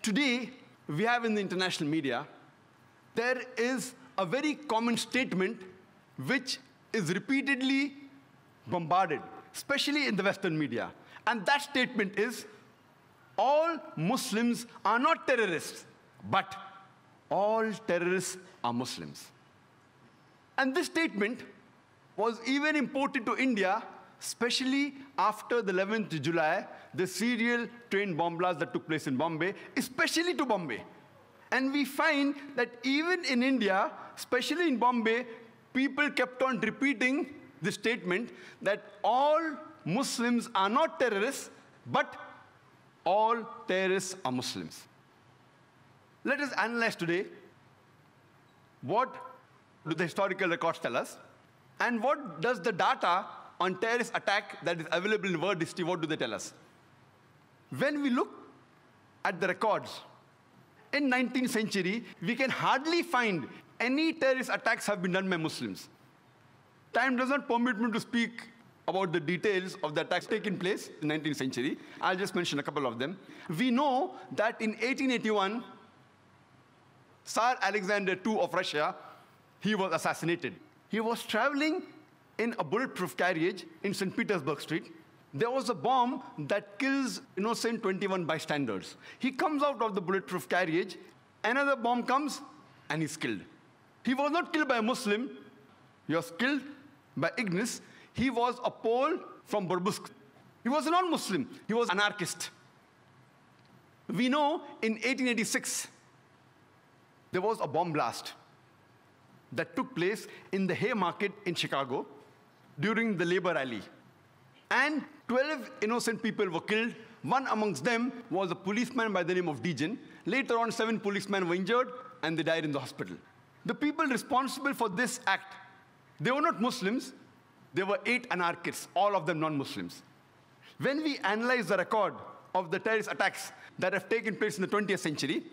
Today, we have in the international media, there is a very common statement which is repeatedly bombarded, especially in the Western media. And that statement is, all Muslims are not terrorists, but all terrorists are Muslims. And this statement was even imported to India, especially after the 11th July, the serial train bomb blast that took place in Bombay, especially to Bombay. And we find that even in India, especially in Bombay, people kept on repeating the statement that all Muslims are not terrorists, but all terrorists are Muslims. Let us analyze today what do the historical records tell us, and what does the data on terrorist attack that is available in world history, what do they tell us? When we look at the records, in 19th century, we can hardly find any terrorist attacks have been done by Muslims. Time does not permit me to speak about the details of the attacks taking place in 19th century. I'll just mention a couple of them. We know that in 1881, Tsar Alexander II of Russia, he was assassinated. He was traveling in a bulletproof carriage in St. Petersburg Street. There was a bomb that kills innocent 21 bystanders. He comes out of the bulletproof carriage, another bomb comes, and he's killed. He was not killed by a Muslim, he was killed by ignorance. He was a Pole from Burbusk. He was a non-Muslim, he was an anarchist. We know in 1886, there was a bomb blast that took place in the Haymarket in Chicago during the labor rally. And 12 innocent people were killed. One amongst them was a policeman by the name of Dejan. Later on, 7 policemen were injured, and they died in the hospital. The people responsible for this act, they were not Muslims. There were 8 anarchists, all of them non-Muslims. When we analyze the record of the terrorist attacks that have taken place in the 20th century,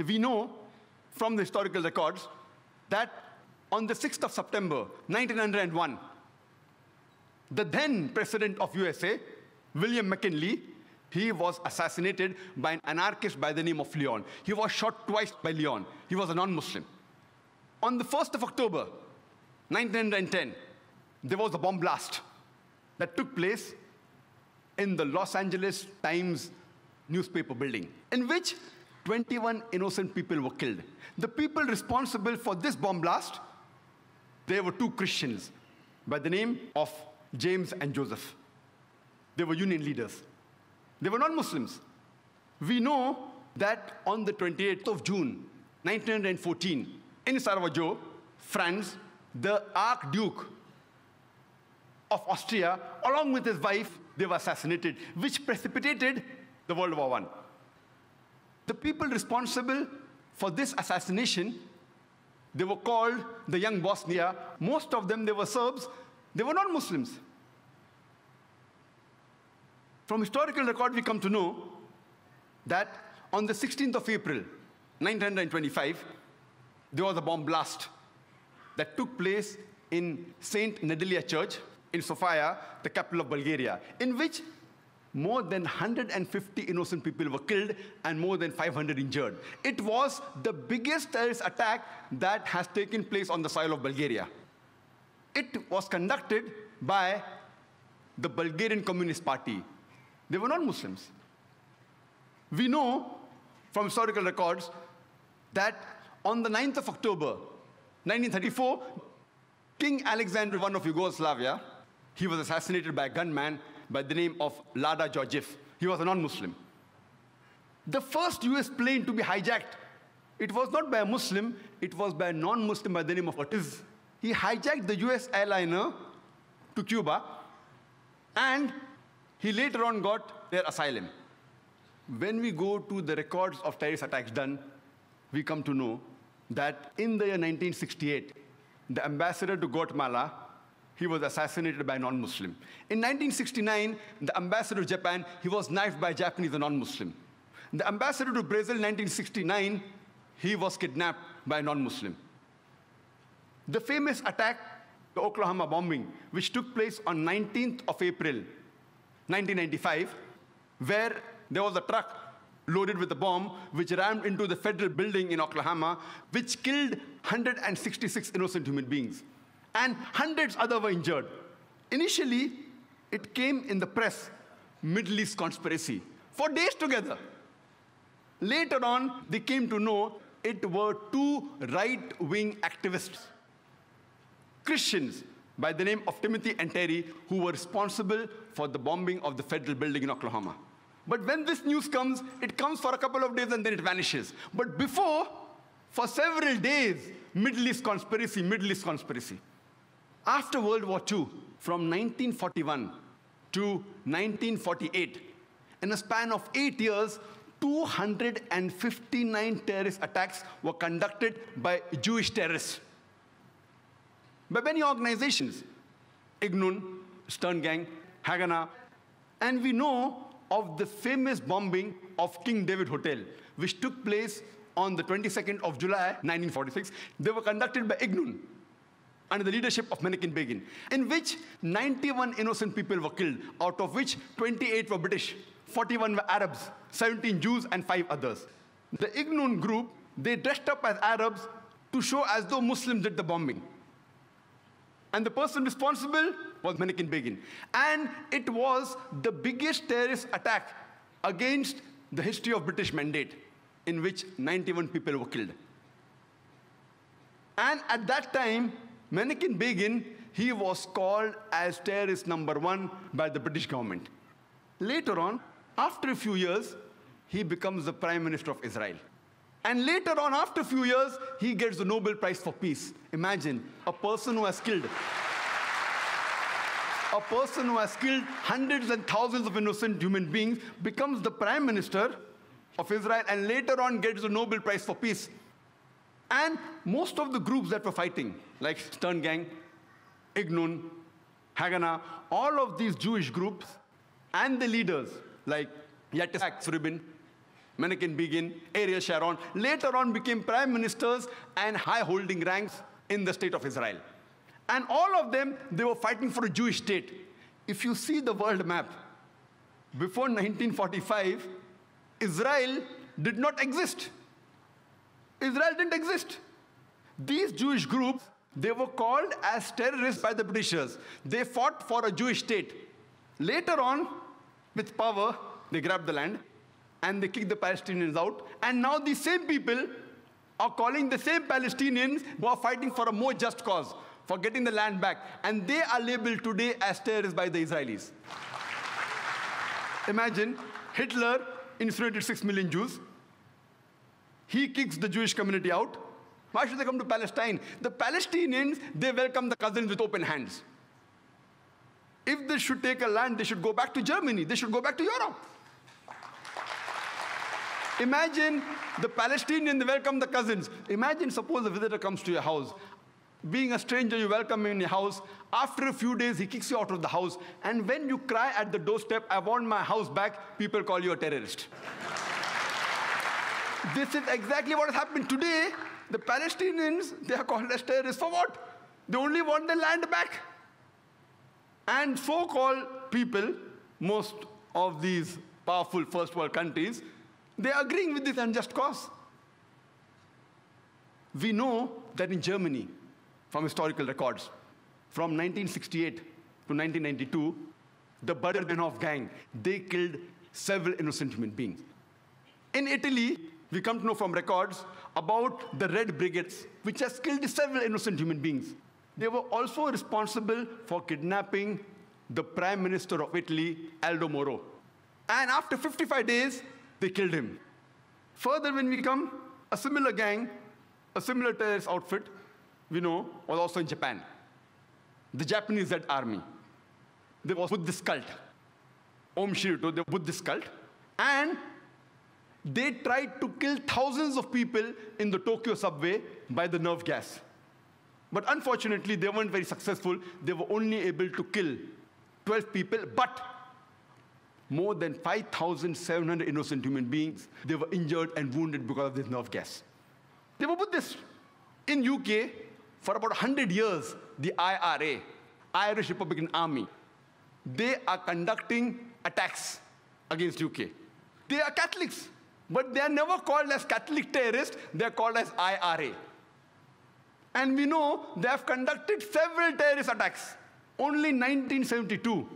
we know from the historical records that on the 6th of September, 1901, the then president of USA, William McKinley, he was assassinated by an anarchist by the name of Leon. He was shot twice by Leon. He was a non-Muslim. On the 1st of October, 1910, there was a bomb blast that took place in the Los Angeles Times newspaper building, in which 21 innocent people were killed. The people responsible for this bomb blast, they were 2 Christians by the name of James and Joseph. They were union leaders. They were non-Muslims. We know that on the 28th of June, 1914, in Sarajevo, France, the Archduke of Austria, along with his wife, they were assassinated, which precipitated the World War I. The people responsible for this assassination, they were called the Young Bosnia. Most of them, they were Serbs. They were not Muslims. From historical record, we come to know that on the 16th of April, 1925, there was a bomb blast that took place in St. Nedelia Church in Sofia, the capital of Bulgaria, in which more than 150 innocent people were killed and more than 500 injured. It was the biggest terrorist attack that has taken place on the soil of Bulgaria. It was conducted by the Bulgarian Communist Party. They were not Muslims. We know from historical records that on the 9th of October, 1934, King Alexander I of Yugoslavia, he was assassinated by a gunman by the name of Lada Georgiev. He was a non-Muslim. The first US plane to be hijacked, it was not by a Muslim, it was by a non-Muslim by the name of Ortiz. He hijacked the US airliner to Cuba, and he later on got their asylum. When we go to the records of terrorist attacks done, we come to know that in the year 1968, the ambassador to Guatemala, he was assassinated by a non-Muslim. In 1969, the ambassador to Japan, he was knifed by a Japanese, a non-Muslim. The ambassador to Brazil in 1969, he was kidnapped by a non-Muslim. The famous attack, the Oklahoma bombing, which took place on 19th of April, 1995, where there was a truck loaded with a bomb, which rammed into the federal building in Oklahoma, which killed 166 innocent human beings. And hundreds others were injured. Initially, it came in the press, Middle East conspiracy, for days together. Later on, they came to know it were two right-wing activists, Christians by the name of Timothy and Terry, who were responsible for the bombing of the federal building in Oklahoma. But when this news comes, it comes for a couple of days and then it vanishes. But before, for several days, Middle East conspiracy, Middle East conspiracy. After World War II, from 1941 to 1948, in a span of 8 years, 259 terrorist attacks were conducted by Jewish terrorists. By many organizations, Ignun, Stern Gang, Haganah, and we know of the famous bombing of King David Hotel, which took place on the 22nd of July, 1946. They were conducted by Ignun, under the leadership of Naik, in which 91 innocent people were killed, out of which 28 were British, 41 were Arabs, 17 Jews, and 5 others. The Ignun group, they dressed up as Arabs to show as though Muslims did the bombing. And the person responsible was Naik. And it was the biggest terrorist attack against the history of British Mandate, in which 91 people were killed. And at that time, Naik, he was called as terrorist #1 by the British government. Later on, after a few years, he becomes the Prime Minister of Israel. And later on, after a few years, he gets the Nobel Prize for Peace. Imagine, a person who has killed hundreds and thousands of innocent human beings becomes the Prime Minister of Israel and later on gets the Nobel Prize for Peace. And most of the groups that were fighting, like Stern Gang, Ignun, Haganah, all of these Jewish groups and the leaders like Yitzhak Rabin, Naik, Ariel Sharon, later on became prime ministers and high-holding ranks in the state of Israel. And all of them, they were fighting for a Jewish state. If you see the world map, before 1945, Israel did not exist. Israel didn't exist. These Jewish groups, they were called as terrorists by the Britishers. They fought for a Jewish state. Later on, with power, they grabbed the land and they kicked the Palestinians out. And now these same people are calling the same Palestinians who are fighting for a more just cause, for getting the land back. And they are labeled today as terrorists by the Israelis. Imagine, Hitler incinerated 6 million Jews. He kicks the Jewish community out. Why should they come to Palestine? The Palestinians, they welcome the cousins with open hands. If they should take a land, they should go back to Germany. They should go back to Europe. Imagine the Palestinians, they welcome the cousins. Imagine, suppose a visitor comes to your house. Being a stranger, you welcome him in your house. After a few days, he kicks you out of the house. And when you cry at the doorstep, I want my house back, people call you a terrorist. This is exactly what has happened today. The Palestinians, they are called as terrorists for what? They only want their land back. And so-called people, most of these powerful first world countries, they are agreeing with this unjust cause. We know that in Germany, from historical records, from 1968 to 1992, the Bader-Meinhof gang, they killed several innocent human beings. In Italy, we come to know from records about the Red Brigades, which has killed several innocent human beings. They were also responsible for kidnapping the Prime Minister of Italy, Aldo Moro. And after 55 days, they killed him. Further, when we come, a similar gang, a similar terrorist outfit, we know, was also in Japan. The Japanese Red Army. They were Buddhist cult. Om Shirito, the Buddhist cult. And they tried to kill thousands of people in the Tokyo subway by the nerve gas. But unfortunately, they weren't very successful. They were only able to kill 12 people, but more than 5,700 innocent human beings, they were injured and wounded because of this nerve gas. They were Buddhists. In UK, for about 100 years, the IRA, Irish Republican Army, they are conducting attacks against UK. They are Catholics. But they are never called as Catholic terrorists, they are called as IRA. And we know they have conducted several terrorist attacks. Only in 1972,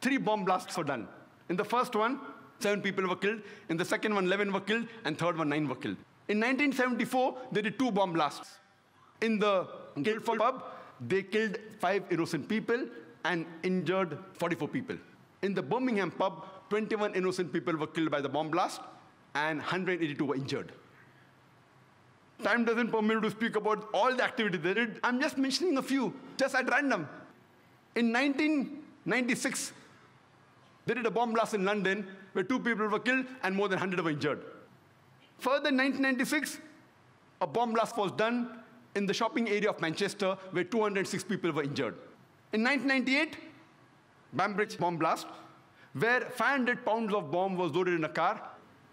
3 bomb blasts were done. In the first one, 7 people were killed. In the second one, 11 were killed. And third one, 9 were killed. In 1974, they did 2 bomb blasts. In the Guildford pub, they killed 5 innocent people and injured 44 people. In the Birmingham pub, 21 innocent people were killed by the bomb blast and 182 were injured. Time doesn't permit me to speak about all the activities they did. I'm just mentioning a few, just at random. In 1996, they did a bomb blast in London where 2 people were killed and more than 100 were injured. Further, in 1996, a bomb blast was done in the shopping area of Manchester where 206 people were injured. In 1998, Bambridge bomb blast, where 500 pounds of bomb was loaded in a car,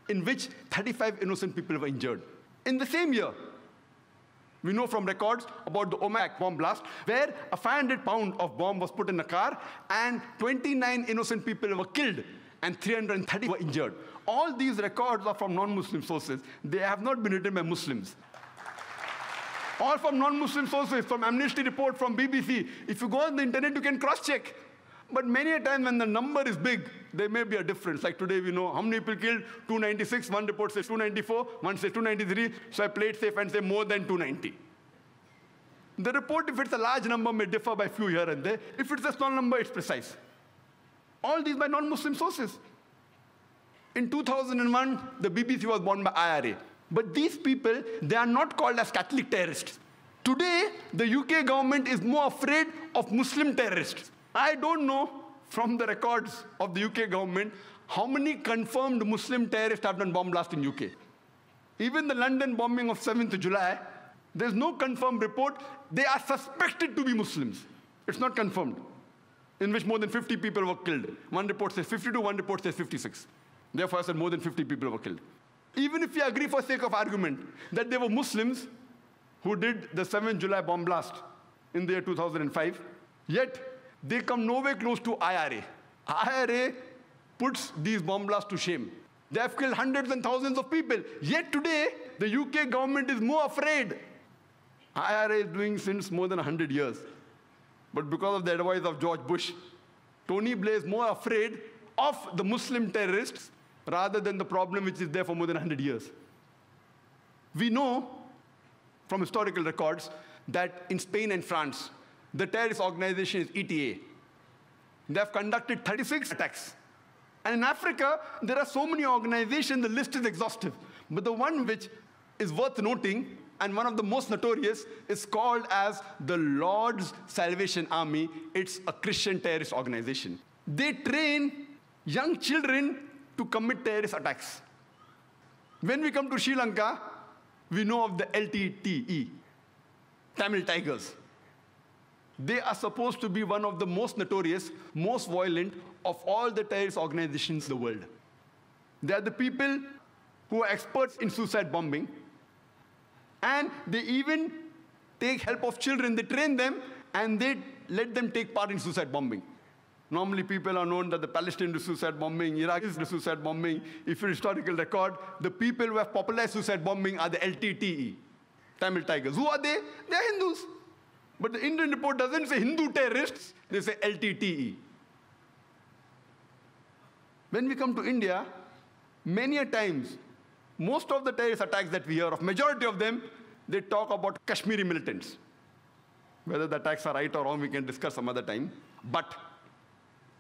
in which 35 innocent people were injured. In the same year, we know from records about the Omak bomb blast, where a 500-pound of bomb was put in a car, and 29 innocent people were killed, and 330 were injured. All these records are from non-Muslim sources. They have not been written by Muslims. All from non-Muslim sources, from Amnesty report, from BBC. If you go on the internet, you can cross-check. But many a time when the number is big, there may be a difference. Like today, we know how many people killed, 296, one report says 294, one says 293, so I play it safe and say more than 290. The report, if it's a large number, may differ by few here and there. If it's a small number, it's precise. All these by non-Muslim sources. In 2001, the BBC was bought by IRA. But these people, they are not called as Catholic terrorists. Today, the UK government is more afraid of Muslim terrorists. I don't know from the records of the UK government how many confirmed Muslim terrorists have done bomb blast in UK. Even the London bombing of 7th July, there's no confirmed report. They are suspected to be Muslims. It's not confirmed, in which more than 50 people were killed. One report says 52, one report says 56. Therefore, I said more than 50 people were killed. Even if we agree for sake of argument that they were Muslims who did the 7th July bomb blast in the year 2005, yet they come nowhere close to IRA. IRA puts these bomb blasts to shame. They have killed hundreds and thousands of people. Yet today, the UK government is more afraid. IRA is doing since more than 100 years. But because of the advice of George Bush, Tony Blair is more afraid of the Muslim terrorists rather than the problem which is there for more than 100 years. We know from historical records that in Spain and France, the terrorist organization is ETA. They have conducted 36 attacks. And in Africa, there are so many organizations, the list is exhaustive. But the one which is worth noting, and one of the most notorious, is called as the Lord's Salvation Army. It's a Christian terrorist organization. They train young children to commit terrorist attacks. When we come to Sri Lanka, we know of the LTTE, Tamil Tigers. They are supposed to be one of the most notorious, most violent of all the terrorist organizations in the world. They are the people who are experts in suicide bombing. And they even take help of children. They train them, and they let them take part in suicide bombing. Normally, people are known that the Palestinians do suicide bombing, Iraqis do suicide bombing. If you historical record, the people who have popularized suicide bombing are the LTTE, Tamil Tigers. Who are they? They are Hindus. But the Indian report doesn't say Hindu terrorists, they say LTTE. When we come to India, many a times, most of the terrorist attacks that we hear of, majority of them, they talk about Kashmiri militants. Whether the attacks are right or wrong, we can discuss some other time. But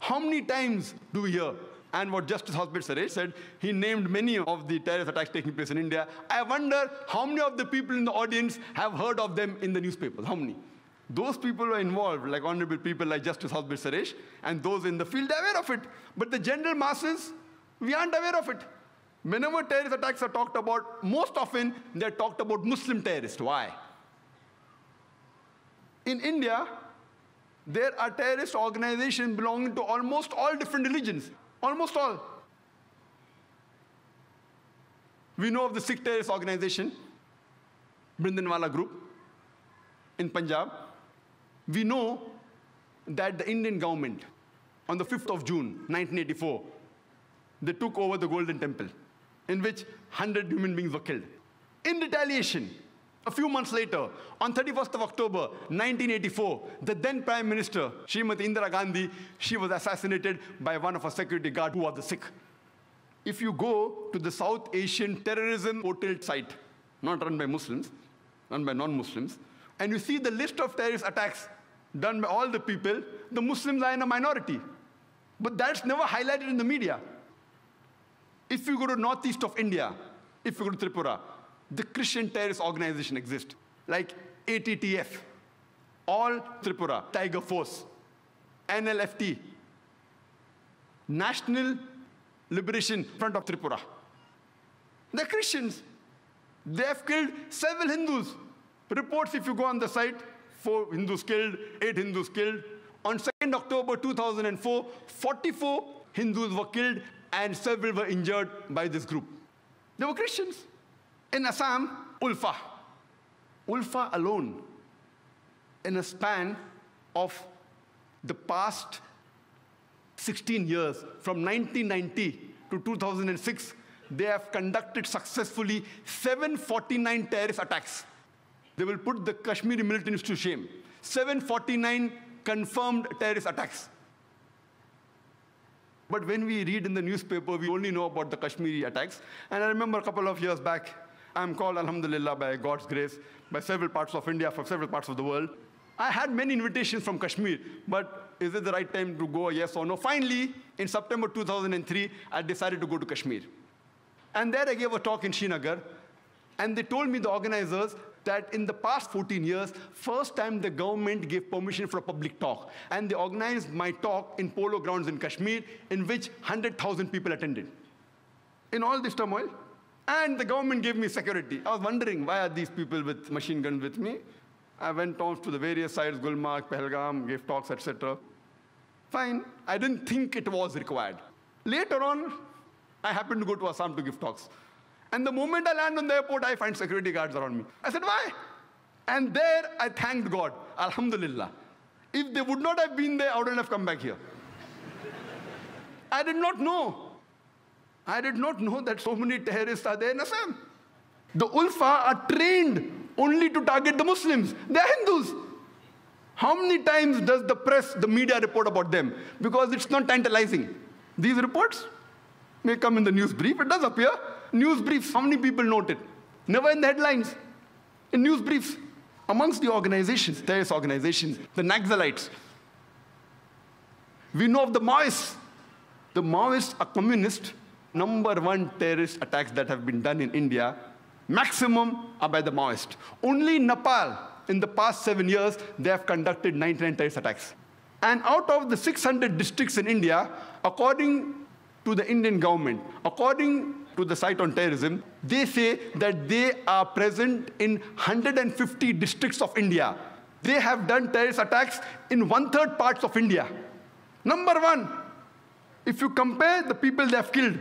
how many times do we hear? And what Justice Hospital Suresh said, he named many of the terrorist attacks taking place in India. I wonder how many of the people in the audience have heard of them in the newspapers. How many? Those people who are involved, like honorable people like Justice Hospital Suresh, and those in the field, they're aware of it. But the general masses, we aren't aware of it. Whenever terrorist attacks are talked about, most often they're talked about Muslim terrorists. Why? In India, there are terrorist organizations belonging to almost all different religions. Almost all. We know of the Sikh terrorist organization, Brindanwala group, in Punjab. We know that the Indian government, on the 5th of June, 1984, they took over the Golden Temple. in which 100 human beings were killed. In retaliation, a few months later, on 31st of October, 1984, the then Prime Minister, Srimati Indira Gandhi, she was assassinated by one of her security guards who was a Sikh. If you go to the South Asian terrorism portal site, not run by Muslims, run by non-Muslims, and you see the list of terrorist attacks done by all the people, the Muslims are in a minority. But that's never highlighted in the media. If you go to northeast of India, if you go to Tripura, the Christian terrorist organization exists, like ATTF, All Tripura, Tiger Force, NLFT, National Liberation Front of Tripura. They're Christians. They have killed several Hindus. Reports, if you go on the site, 4 Hindus killed, 8 Hindus killed. On 2nd October 2004, 44 Hindus were killed and several were injured by this group. They were Christians. In Assam, Ulfa. Ulfa alone, in a span of the past 16 years, from 1990 to 2006, they have conducted successfully 749 terrorist attacks. They will put the Kashmiri militants to shame. 749 confirmed terrorist attacks. But when we read in the newspaper, we only know about the Kashmiri attacks. And I remember a couple of years back, I'm called, alhamdulillah, by God's grace, by several parts of India, from several parts of the world. I had many invitations from Kashmir, but is it the right time to go, yes or no? Finally, in September 2003, I decided to go to Kashmir. And there I gave a talk in Srinagar, and they told me, the organizers, that in the past 14 years, first time the government gave permission for a public talk. And they organized my talk in polo grounds in Kashmir, in which 100,000 people attended. In all this turmoil, and the government gave me security. I was wondering, why are these people with machine guns with me? I went on to the various sites, Gulmarg, Pahalgam, gave talks, etc. Fine. I didn't think it was required. Later on, I happened to go to Assam to give talks. And the moment I land on the airport, I find security guards around me. I said, why? And there, I thanked God. Alhamdulillah. If they would not have been there, I wouldn't have come back here. I did not know. I did not know that so many terrorists are there in Assam. The Ulfa are trained only to target the Muslims. They are Hindus. How many times does the press, the media report about them? Because it's not tantalizing. These reports may come in the news brief. It does appear. News briefs, how many people note it? Never in the headlines. In news briefs. Amongst the organizations, terrorist organizations, the Naxalites, we know of the Maoists. The Maoists are communist. #1 terrorist attacks that have been done in India, maximum are by the Maoists. Only in Nepal, in the past 7 years, they have conducted 99 terrorist attacks. And out of the 600 districts in India, according to the Indian government, according to the site on terrorism, they say that they are present in 150 districts of India. They have done terrorist attacks in 1/3 parts of India. #1, if you compare the people they have killed,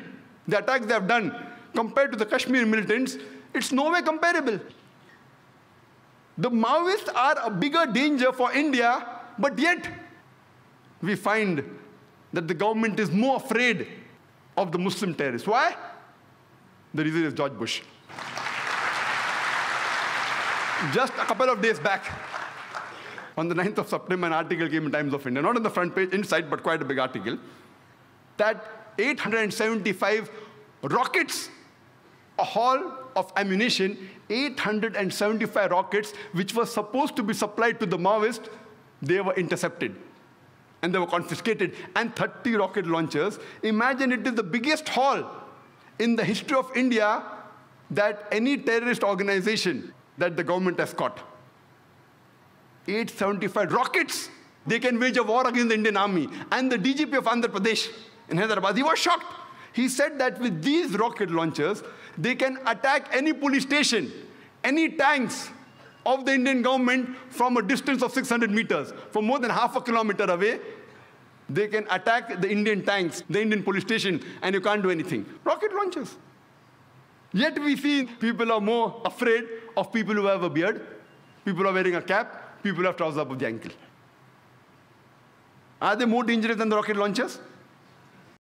the attacks they have done, compared to the Kashmir militants, it's no way comparable. The Maoists are a bigger danger for India, but yet we find that the government is more afraid of the Muslim terrorists. Why? The reason is George Bush. Just a couple of days back, on the 9th of September, an article came in Times of India, not on the front page, inside, but quite a big article, that 875 rockets, a haul of ammunition, 875 rockets, which were supposed to be supplied to the Maoists, they were intercepted. And they were confiscated. And 30 rocket launchers. Imagine, it is the biggest haul in the history of India that any terrorist organization that the government has caught. 875 rockets. They can wage a war against the Indian army. And the DGP of Andhra Pradesh in Hyderabad, he was shocked. He said that with these rocket launchers, they can attack any police station, any tanks of the Indian government from a distance of 600 meters. From more than half a kilometer away, they can attack the Indian tanks, the Indian police station, and you can't do anything. Rocket launchers. Yet we see people are more afraid of people who have a beard, people who are wearing a cap, people who have trousers above the ankle. Are they more dangerous than the rocket launchers?